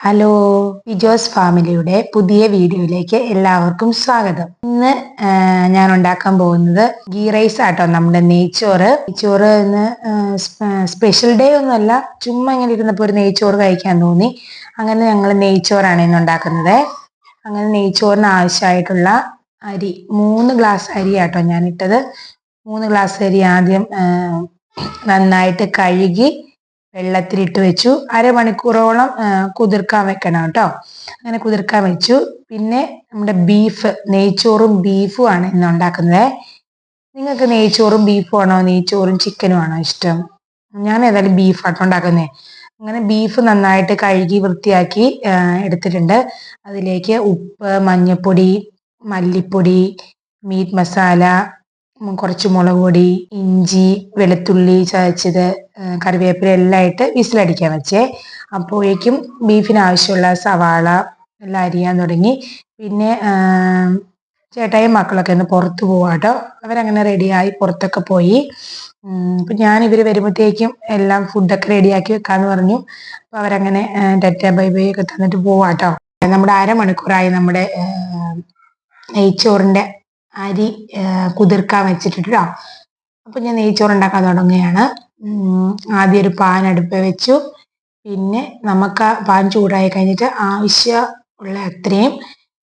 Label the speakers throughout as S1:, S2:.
S1: Hello, V Jose ഫാമിലിയുടെ പുതിയ വീഡിയോയിലേക്ക് എല്ലാവർക്കും സ്വാഗതം. ഇന്ന് ഞാൻ ഉണ്ടാക്കാൻ പോകുന്നത് ഗീ റൈസ് ആട്ടോ. നമ്മുടെ നെയ്ച്ചോറ് ഇന്ന് സ്പെഷ്യൽ ഡേ ഒന്നുമല്ല, ചുമ്മാ ഇങ്ങനെ ഇരുന്നപ്പോൾ ഒരു നെയ്ച്ചോറ് കഴിക്കാൻ തോന്നി. അങ്ങനെ ഞങ്ങൾ നെയ്ച്ചോറാണ് ഇന്ന് ഉണ്ടാക്കുന്നത്. അങ്ങനെ നെയ്ച്ചോറിന് ആവശ്യമായിട്ടുള്ള അരി 3 ഗ്ലാസ് അരി ആട്ടോ ഞാൻ ഇട്ടത്. 3 ഗ്ലാസ് അരി ആദ്യം നന്നായിട്ട് കഴുകി വെള്ളത്തിലിട്ട് വെച്ചു. അരമണിക്കൂറോളം കുതിർക്കാൻ വെക്കണം കേട്ടോ. അങ്ങനെ കുതിർക്കാൻ വെച്ചു. പിന്നെ നമ്മുടെ നെയ്ച്ചോറും ബീഫും ആണ് ഇന്ന് ഉണ്ടാക്കുന്നത്. നിങ്ങൾക്ക് നെയ്ച്ചോറും ബീഫും ആണോ, നെയ്ച്ചോറും ചിക്കനും ആണോ ഇഷ്ടം? ഞാൻ ഏതായാലും ബീഫാട്ടോ ഉണ്ടാക്കുന്നത്. അങ്ങനെ ബീഫ് നന്നായിട്ട് കഴുകി വൃത്തിയാക്കി എടുത്തിട്ടുണ്ട്. അതിലേക്ക് ഉപ്പ്, മഞ്ഞൾപ്പൊടി, മല്ലിപ്പൊടി, മീറ്റ് മസാല, കുറച്ച് മുളക് പൊടി, ഇഞ്ചി, വെളുത്തുള്ളി ചതച്ചത്, കറിവേപ്പില എല്ലാം ഇട്ട് വിസിലടിക്കാൻ വെച്ചേ. അപ്പോഴേക്കും ബീഫിന് ആവശ്യമുള്ള സവാള എല്ലാം അരിയാൻ തുടങ്ങി. പിന്നെ ചേട്ടായും മക്കളൊക്കെ ഒന്ന് പുറത്ത് പോവാട്ടോ. അവരങ്ങനെ റെഡിയായി പുറത്തൊക്കെ പോയി. അപ്പം ഞാൻ ഇവർ വരുമ്പോഴത്തേക്കും എല്ലാം ഫുഡൊക്കെ റെഡിയാക്കി വെക്കാന്ന് പറഞ്ഞു. അപ്പം അവരങ്ങനെ ടാറ്റ ബൈ ബൈ ഒക്കെ തന്നിട്ട് പോവാട്ടോ. നമ്മുടെ അരമണിക്കൂറായി നമ്മുടെ നെയ്ച്ചോറിൻ്റെ അരി കുതിർക്കാൻ വെച്ചിട്ടോ. അപ്പം ഞാൻ നെയ്ച്ചോറ് ഉണ്ടാക്കാൻ തുടങ്ങുകയാണ്. ആദ്യം ഒരു പാൻ അടുപ്പ് വെച്ചു. പിന്നെ നമുക്ക് ആ പാൻ ചൂടായി കഴിഞ്ഞിട്ട് ആവശ്യമുള്ള അത്രയും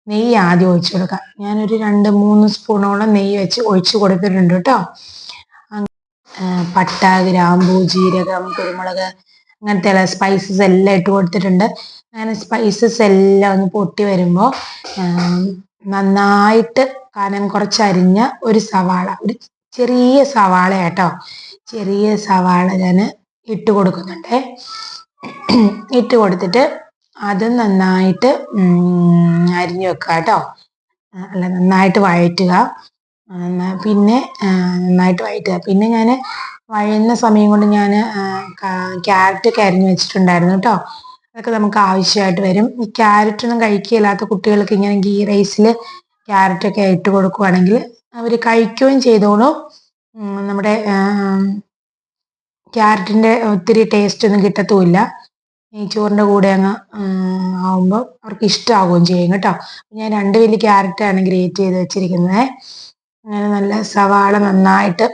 S1: നെയ്യ് ആദ്യം ഒഴിച്ചു കൊടുക്കാം. ഞാനൊരു 2-3 സ്പൂണോളം നെയ്യ് വെച്ച് ഒഴിച്ചു കൊടുത്തിട്ടുണ്ട് കേട്ടോ. പട്ട, ഗ്രാമ്പൂ, ജീരകം, കുരുമുളക്, അങ്ങനത്തെ സ്പൈസസ് എല്ലാം ഇട്ട് കൊടുത്തിട്ടുണ്ട്. അങ്ങനെ സ്പൈസസ് എല്ലാം ഒന്ന് പൊട്ടി വരുമ്പോൾ നന്നായിട്ട് കനം കുറച്ചരിഞ്ഞ ഒരു സവാള, ഒരു ചെറിയ സവാള കേട്ടോ, ചെറിയ സവാള ഞാൻ ഇട്ട് കൊടുക്കുന്നുണ്ട്. ഇട്ട് കൊടുത്തിട്ട് അത് നന്നായിട്ട് അരിഞ്ഞു വെക്കുക കേട്ടോ. അല്ല, നന്നായിട്ട് വഴറ്റുക. പിന്നെ നന്നായിട്ട് വഴറ്റുക. പിന്നെ ഞാൻ വഴയുന്ന സമയം കൊണ്ട് ഞാൻ ക്യാരറ്റൊക്കെ അരിഞ്ഞു വെച്ചിട്ടുണ്ടായിരുന്നു കേട്ടോ. അതൊക്കെ നമുക്ക് ആവശ്യമായിട്ട് വരും. ഈ ക്യാരറ്റൊന്നും കഴിക്കില്ലാത്ത കുട്ടികൾക്ക് ഇങ്ങനെ ഗീ റൈസിൽ ക്യാരറ്റൊക്കെ ഇട്ട് കൊടുക്കുവാണെങ്കിൽ അവർ കഴിക്കുകയും ചെയ്തോളും. നമ്മുടെ ക്യാരറ്റിൻ്റെ ഒത്തിരി ടേസ്റ്റ് ഒന്നും കിട്ടത്തുമില്ല. ഈ ചോറിൻ്റെ കൂടെ അങ്ങ് ആവുമ്പോൾ അവർക്ക് ഇഷ്ടമാവുകയും ചെയ്യും കേട്ടോ. ഞാൻ 2 വലിയ ക്യാരറ്റാണ് ഗ്രേറ്റ് ചെയ്ത് വെച്ചിരിക്കുന്നത്. അങ്ങനെ നല്ല സവാള നന്നായിട്ട്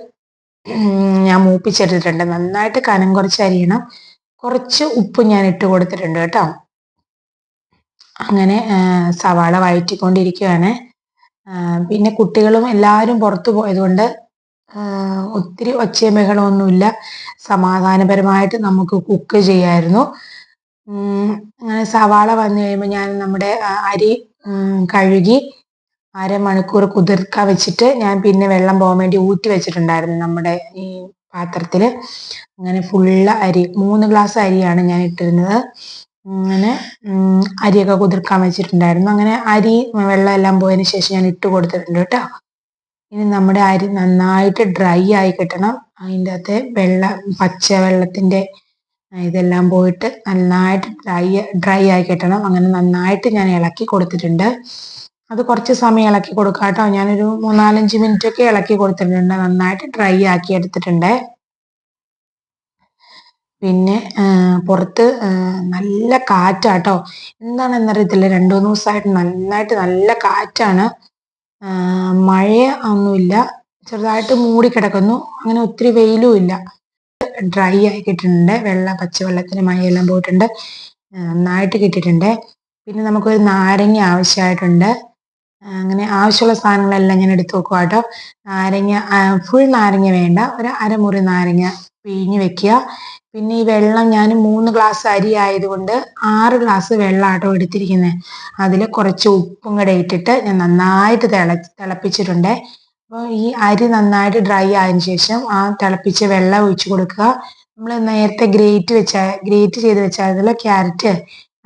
S1: ഞാൻ മൂപ്പിച്ചെടുത്തിട്ടുണ്ട്. നന്നായിട്ട് കനം കുറച്ച് അരിയണം. കുറച്ച് ഉപ്പ് ഞാൻ ഇട്ട് കൊടുത്തിട്ടുണ്ട് കേട്ടോ. അങ്ങനെ സവാള വഴറ്റിക്കൊണ്ടിരിക്കുകയാണ്. പിന്നെ കുട്ടികളും എല്ലാവരും പുറത്തു പോയതുകൊണ്ട് ഒത്തിരി ഒച്ചയും ബഹളമൊന്നുമില്ല. സമാധാനപരമായിട്ട് നമുക്ക് കുക്ക് ചെയ്യാമായിരുന്നു. അങ്ങനെ സവാള വന്നു കഴിയുമ്പോൾ ഞാൻ നമ്മുടെ അരി കഴുകി അരമണിക്കൂർ കുതിർക്കാൻ വെച്ചിട്ട് ഞാൻ പിന്നെ വെള്ളം പോകാൻ വേണ്ടി ഊറ്റി വെച്ചിട്ടുണ്ടായിരുന്നു നമ്മുടെ ഈ പാത്രത്തിൽ. അങ്ങനെ ഫുള്ള് അരി 3 ഗ്ലാസ് അരിയാണ് ഞാൻ ഇട്ടിരുന്നത്. അങ്ങനെ അരിയൊക്കെ കുതിർക്കാൻ വെച്ചിട്ടുണ്ടായിരുന്നു. അങ്ങനെ അരി വെള്ളം എല്ലാം പോയതിന് ശേഷം ഞാൻ ഇട്ട് കൊടുത്തിട്ടുണ്ട് കേട്ടോ. ഇനി നമ്മുടെ അരി നന്നായിട്ട് ഡ്രൈ ആയി കിട്ടണം. അതിൻ്റെ അകത്തെ പച്ച വെള്ളത്തിൻ്റെ ഇതെല്ലാം പോയിട്ട് നന്നായിട്ട് ഡ്രൈ ആയി കിട്ടണം. അങ്ങനെ നന്നായിട്ട് ഞാൻ ഇളക്കി കൊടുത്തിട്ടുണ്ട്. അത് കുറച്ച് സമയം ഇളക്കി കൊടുക്കാം കേട്ടോ. ഞാനൊരു 3-4-5 മിനിറ്റ് ഒക്കെ ഇളക്കി കൊടുത്തിട്ടുണ്ട്. നന്നായിട്ട് ഡ്രൈ ആക്കി എടുത്തിട്ടുണ്ട്. പിന്നെ പുറത്ത് നല്ല കാറ്റാട്ടോ. എന്താണെന്നറിയത്തില്ല, 2-3 ദിവസമായിട്ട് നന്നായിട്ട് നല്ല കാറ്റാണ്. മഴ ഒന്നുമില്ല, ചെറുതായിട്ട് മൂടി കിടക്കുന്നു. അങ്ങനെ ഒത്തിരി വെയിലും ഇല്ല. ഡ്രൈ ആയി കിട്ടിയിട്ടുണ്ട്. പച്ചവെള്ളത്തിന് മഴയെല്ലാം പോയിട്ടുണ്ട്. നന്നായിട്ട് കിട്ടിയിട്ടുണ്ട്. പിന്നെ നമുക്കൊരു നാരങ്ങ ആവശ്യമായിട്ടുണ്ട്. അങ്ങനെ ആവശ്യമുള്ള സാധനങ്ങളെല്ലാം ഞാൻ എടുത്ത് വെക്കുക കേട്ടോ. നാരങ്ങ ഫുൾ നാരങ്ങ വേണ്ട, ഒരു അരമുറി നാരങ്ങ പിഴിഞ്ഞ് വെക്കുക. പിന്നെ ഈ വെള്ളം ഞാൻ 3 ഗ്ലാസ് അരി ആയതുകൊണ്ട് 6 ഗ്ലാസ് വെള്ളമാട്ടോ എടുത്തിരിക്കുന്നത്. അതിൽ കുറച്ച് ഉപ്പും കൂടെ ഇട്ടിട്ട് ഞാൻ നന്നായിട്ട് തിളപ്പിച്ചിട്ടുണ്ട്. അപ്പോൾ ഈ അരി നന്നായിട്ട് ഡ്രൈ ആയതിനു ശേഷം ആ തിളപ്പിച്ച വെള്ളം ഒഴിച്ചു കൊടുക്കുക. നമ്മൾ നേരത്തെ ഗ്രേറ്റ് ചെയ്ത് വെച്ചാൽ ക്യാരറ്റ്,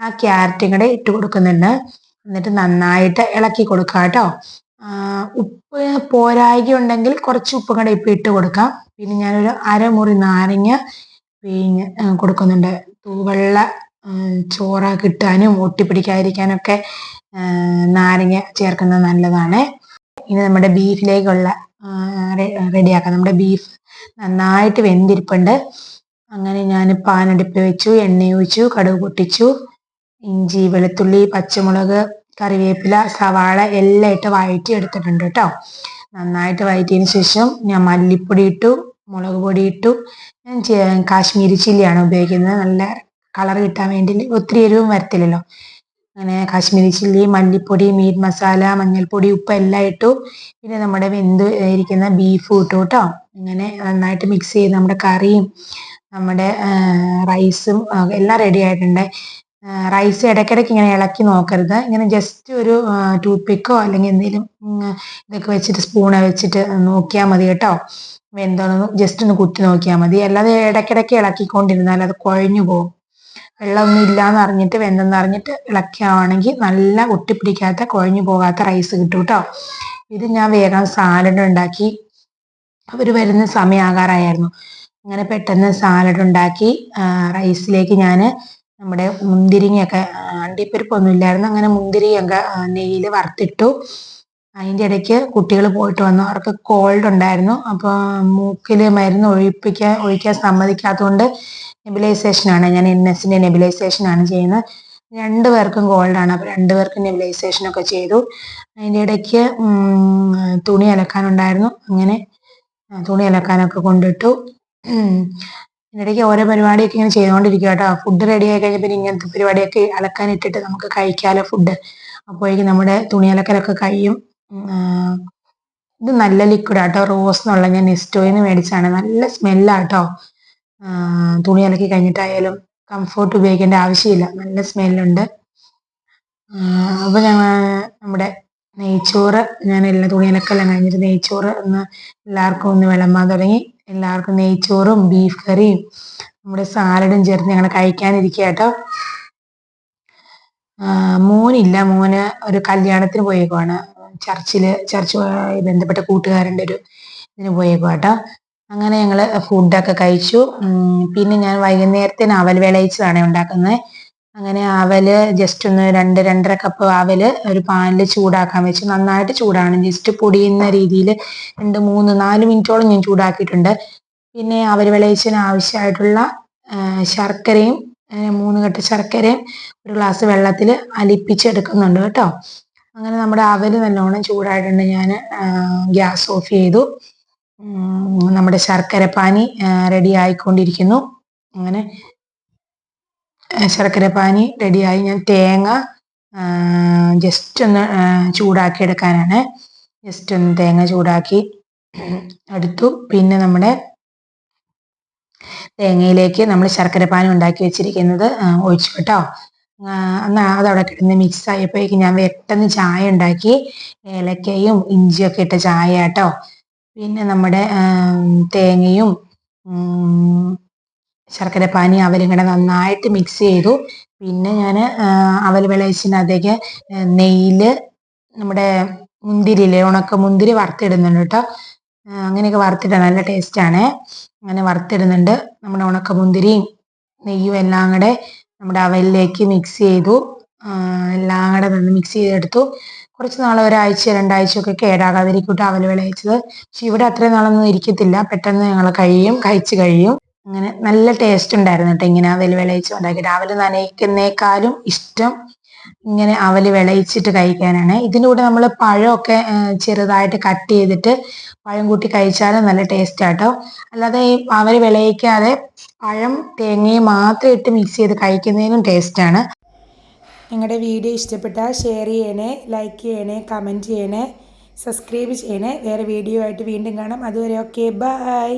S1: ആ ക്യാരറ്റും കൂടെ ഇട്ട് കൊടുക്കുന്നുണ്ട്. എന്നിട്ട് നന്നായിട്ട് ഇളക്കി കൊടുക്കുക കേട്ടോ. ഉപ്പ് പോരായ്ക ഉണ്ടെങ്കിൽ കുറച്ച് ഉപ്പും കൂടെ ഇട്ട് കൊടുക്കാം. പിന്നെ ഞാനൊരു അരമുറി നാരങ്ങ പിഴിഞ്ഞ് കൊടുക്കുന്നുണ്ട്. തൂവെള്ള ചോറ് കിട്ടാനും ഒട്ടിപ്പിടിക്കാതിരിക്കാനൊക്കെ നാരങ്ങ ചേർക്കുന്നത് നല്ലതാണ്. ഇനി നമ്മുടെ ബീഫിലേക്കുള്ള റെഡിയാക്കാം. നമ്മുടെ ബീഫ് നന്നായിട്ട് വെന്തിരിപ്പുണ്ട്. അങ്ങനെ ഞാൻ പാൻ അടുപ്പിൽ വെച്ചു, എണ്ണ ഒഴിച്ചു, കടുക് പൊട്ടിച്ചു. ഇഞ്ചി, വെളുത്തുള്ളി, പച്ചമുളക്, കറിവേപ്പില, സവാള എല്ലാം ഇട്ട് വഴറ്റി എടുത്തിട്ടുണ്ട് കേട്ടോ. നന്നായിട്ട് വഴറ്റിയതിന് ശേഷം ഞാൻ മല്ലിപ്പൊടി ഇട്ടു, മുളക് പൊടി ഇട്ടു. ഞാൻ കാശ്മീരി ചില്ലിയാണ് ഉപയോഗിക്കുന്നത്, നല്ല കളർ കിട്ടാൻ വേണ്ടി. ഒത്തിരി എരിവും വരത്തില്ലല്ലോ. അങ്ങനെ കാശ്മീരി ചില്ലി, മല്ലിപ്പൊടി, മീറ്റ് മസാല, മഞ്ഞൾപ്പൊടി, ഉപ്പ് എല്ലാം ഇട്ടു. പിന്നെ നമ്മുടെ വെന്ത് ഇരിക്കുന്ന ബീഫ് ഇട്ടു കേട്ടോ. അങ്ങനെ നന്നായിട്ട് മിക്സ് ചെയ്ത് നമ്മുടെ കറിയും നമ്മുടെ റൈസും എല്ലാം റെഡി ആയിട്ടുണ്ട്. റൈസ് ഇടയ്ക്കിടയ്ക്ക് ഇങ്ങനെ ഇളക്കി നോക്കരുത്. ഇങ്ങനെ ജസ്റ്റ് ഒരു ടൂത്ത് പിക്കോ അല്ലെങ്കിൽ എന്തെങ്കിലും ഇതൊക്കെ വെച്ചിട്ട് സ്പൂണ് വെച്ചിട്ട് നോക്കിയാൽ മതി കേട്ടോ. വെന്തോന്ന് ജസ്റ്റ് ഒന്ന് കുത്തി നോക്കിയാൽ മതി. അല്ലാതെ ഇടയ്ക്കിടയ്ക്ക് ഇളക്കിക്കൊണ്ടിരുന്നാൽ അത് കുഴഞ്ഞു പോകും. വെള്ളമൊന്നും ഇല്ലാന്ന് അറിഞ്ഞിട്ട് വെന്തെന്ന് അറിഞ്ഞിട്ട് ഇളക്കുകയാണെങ്കിൽ നല്ല ഒട്ടിപ്പിടിക്കാത്ത കുഴഞ്ഞു പോകാത്ത റൈസ് കിട്ടും കേട്ടോ. ഇത് ഞാൻ വേഗം സാലഡ് ഉണ്ടാക്കി. അവർ വരുന്ന സമയമാകാറായിരുന്നു. അങ്ങനെ പെട്ടെന്ന് സാലഡ് ഉണ്ടാക്കി. റൈസിലേക്ക് ഞാൻ നമ്മുടെ മുന്തിരിങ്ങയൊക്കെ, അണ്ടിപ്പരിപ്പൊന്നും ഇല്ലായിരുന്നു, അങ്ങനെ മുന്തിരിയൊക്കെ നെയ്യിൽ വറുത്തിട്ടു. അതിൻ്റെ ഇടയ്ക്ക് കുട്ടികൾ പോയിട്ട് വന്നു. അവർക്ക് കോൾഡ് ഉണ്ടായിരുന്നു. അപ്പോൾ മൂക്കിൽ മരുന്ന് ഒഴിക്കാൻ സമ്മതിക്കാത്തതുകൊണ്ട് നെബുലൈസേഷനാണ്, ഞാൻ NSൻ്റെ നെബുലൈസേഷനാണ് ചെയ്യുന്നത്. 2 പേർക്കും കോൾഡാണ്. അപ്പോൾ 2 പേർക്കും നെബുലൈസേഷനൊക്കെ ചെയ്തു. അതിൻ്റെ ഇടയ്ക്ക് തുണി അലക്കാനുണ്ടായിരുന്നു. അങ്ങനെ തുണി അലക്കാനൊക്കെ കൊണ്ടിട്ടു. ഇതിനിടയ്ക്ക് ഓരോ പരിപാടിയൊക്കെ ഇങ്ങനെ ചെയ്തുകൊണ്ടിരിക്കുക കേട്ടോ. ഫുഡ് റെഡി ആയി കഴിഞ്ഞാൽ പിന്നെ ഇങ്ങനത്തെ പരിപാടിയൊക്കെ അലക്കാനിട്ടിട്ട് നമുക്ക് കഴിക്കാമല്ലോ ഫുഡ്. അപ്പോഴേക്കും നമ്മുടെ തുണി അലക്കലൊക്കെ കഴിയും. ഇത് നല്ല ലിക്വിഡാട്ടോ, റോസ് എന്നുള്ള, ഞാൻ നെസ്റ്റോയിൽ നിന്ന് മേടിച്ചാണ്. നല്ല സ്മെല്ലാട്ടോ. തുണി അലക്കി കഴിഞ്ഞിട്ടായാലും കംഫോർട്ട് ഉപയോഗിക്കേണ്ട ആവശ്യമില്ല, നല്ല സ്മെല്ലുണ്ട്. അപ്പോൾ നമ്മുടെ നെയ്ച്ചോറ്, ഞാൻ എല്ലാ തുണി അലക്കെല്ലാം കഴിഞ്ഞിട്ട് നെയ്ച്ചോറ് എല്ലാവർക്കും ഒന്ന് വിളമ്പാൻ തുടങ്ങി. എല്ലാവർക്കും നെയ്ച്ചോറും ബീഫ് കറിയും നമ്മുടെ സാലഡും ചേർത്ത് ഞങ്ങൾ കഴിക്കാനിരിക്കുക കേട്ടോ. മോനില്ല, മോന് ഒരു കല്യാണത്തിന് പോയേക്കുവാണ്. ചർച്ച് ബന്ധപ്പെട്ട കൂട്ടുകാരൻ്റെ ഒരു ഇതിന് പോയേക്കുവാ കേട്ടോ. അങ്ങനെ ഞങ്ങൾ ഫുഡൊക്കെ കഴിച്ചു. പിന്നെ ഞാൻ വൈകുന്നേരത്തിന് അവൽ വിളയിച്ചതാണ് ഉണ്ടാക്കുന്നത്. അങ്ങനെ അവൽ ജസ്റ്റ് ഒന്ന് 2-2.5 കപ്പ് അവൽ ഒരു പാനിൽ ചൂടാക്കാൻ വെച്ചു. നന്നായിട്ട് ചൂടാണ്, ജസ്റ്റ് പൊടിയുന്ന രീതിയിൽ 2-3-4 മിനിറ്റോളം ഞാൻ ചൂടാക്കിയിട്ടുണ്ട്. പിന്നെ അവൽ വിളയിച്ചതിന് ആവശ്യമായിട്ടുള്ള ശർക്കരയും 3 കെട്ട് ശർക്കരയും ഒരു ഗ്ലാസ് വെള്ളത്തിൽ അലിപ്പിച്ചെടുക്കുന്നുണ്ട് കേട്ടോ. അങ്ങനെ നമ്മുടെ അവൽ നല്ലോണം ചൂടായിട്ടുണ്ട്. ഞാൻ ഗ്യാസ് ഓഫ് ചെയ്തു. നമ്മുടെ ശർക്കരപ്പാനി റെഡി ആയിക്കൊണ്ടിരിക്കുന്നു. അങ്ങനെ ശർക്കരപ്പാനി റെഡിയായി. ഞാൻ തേങ്ങ ജസ്റ്റ് ഒന്ന് ചൂടാക്കി എടുക്കാനാണ്. ജസ്റ്റ് ഒന്ന് തേങ്ങ ചൂടാക്കി എടുത്തു. പിന്നെ നമ്മുടെ തേങ്ങയിലേക്ക് നമ്മൾ ശർക്കരപ്പാനി ഉണ്ടാക്കി വെച്ചിരിക്കുന്നത് ഒഴിച്ചു കേട്ടോ. അതവിടെ കിടന്ന് മിക്സ് ആയപ്പോഴേക്കും ഞാൻ പെട്ടെന്ന് ചായ ഉണ്ടാക്കി. ഏലക്കയും ഇഞ്ചിയൊക്കെ ഇട്ട ചായ കേട്ടോ. പിന്നെ നമ്മുടെ തേങ്ങയും ശർക്കരപ്പാനി അവലും കൂടെ നന്നായിട്ട് മിക്സ് ചെയ്തു. പിന്നെ ഞാൻ അവൽ വിളയിച്ചതിനകത്തേക്ക് നെയ്യിൽ നമ്മുടെ മുന്തിരിയില്ലേ, ഉണക്ക മുന്തിരി വറുത്തിടുന്നുണ്ട് കേട്ടോ. അങ്ങനെയൊക്കെ വറുത്തിട്ടാൽ നല്ല ടേസ്റ്റാണ്. അങ്ങനെ വറുത്തിടുന്നുണ്ട്. നമ്മുടെ ഉണക്ക മുന്തിരിയും നെയ്യും എല്ലാം കൂടെ നമ്മുടെ അവലിലേക്ക് മിക്സ് ചെയ്തു. എല്ലാം കൂടെ നിന്ന് മിക്സ് ചെയ്തെടുത്തു. കുറച്ച് നാൾ, 1-2 ആഴ്ചയൊക്കെ കേടാകാതിരിക്കട്ടെ അവൽ വിളയിച്ചത്. പക്ഷെ ഇവിടെ അത്രയും നാളൊന്നും ഇരിക്കത്തില്ല, പെട്ടെന്ന് ഞങ്ങൾ കഴിച്ച് കഴിയും. അങ്ങനെ നല്ല ടേസ്റ്റ് ഉണ്ടായിരുന്നു കേട്ടോ ഇങ്ങനെ അവൽ വിളയിച്ച് ഉണ്ടാക്കിയിട്ട്. അവൽ നനയ്ക്കുന്നേക്കാളും ഇഷ്ടം ഇങ്ങനെ അവൽ വിളയിച്ചിട്ട് കഴിക്കാനാണ്. ഇതിൻ്റെ കൂടെ നമ്മൾ പഴമൊക്കെ ചെറുതായിട്ട് കട്ട് ചെയ്തിട്ട് പഴം കൂട്ടി കഴിച്ചാലും നല്ല ടേസ്റ്റ് ആട്ടോ. അല്ലാതെ ഈ അവൽ വിളയിക്കാതെ പഴം തേങ്ങയും മാത്രം ഇട്ട് മിക്സ് ചെയ്ത് കഴിക്കുന്നതിനും ടേസ്റ്റാണ്.
S2: നിങ്ങളുടെ വീഡിയോ ഇഷ്ടപ്പെട്ടാൽ ഷെയർ ചെയ്യണേ, ലൈക്ക് ചെയ്യണേ, കമൻറ്റ് ചെയ്യണേ, സബ്സ്ക്രൈബ് ചെയ്യണേ. വേറെ വീഡിയോ ആയിട്ട് വീണ്ടും കാണാം. അതുവരെ ഓക്കെ, ബൈ.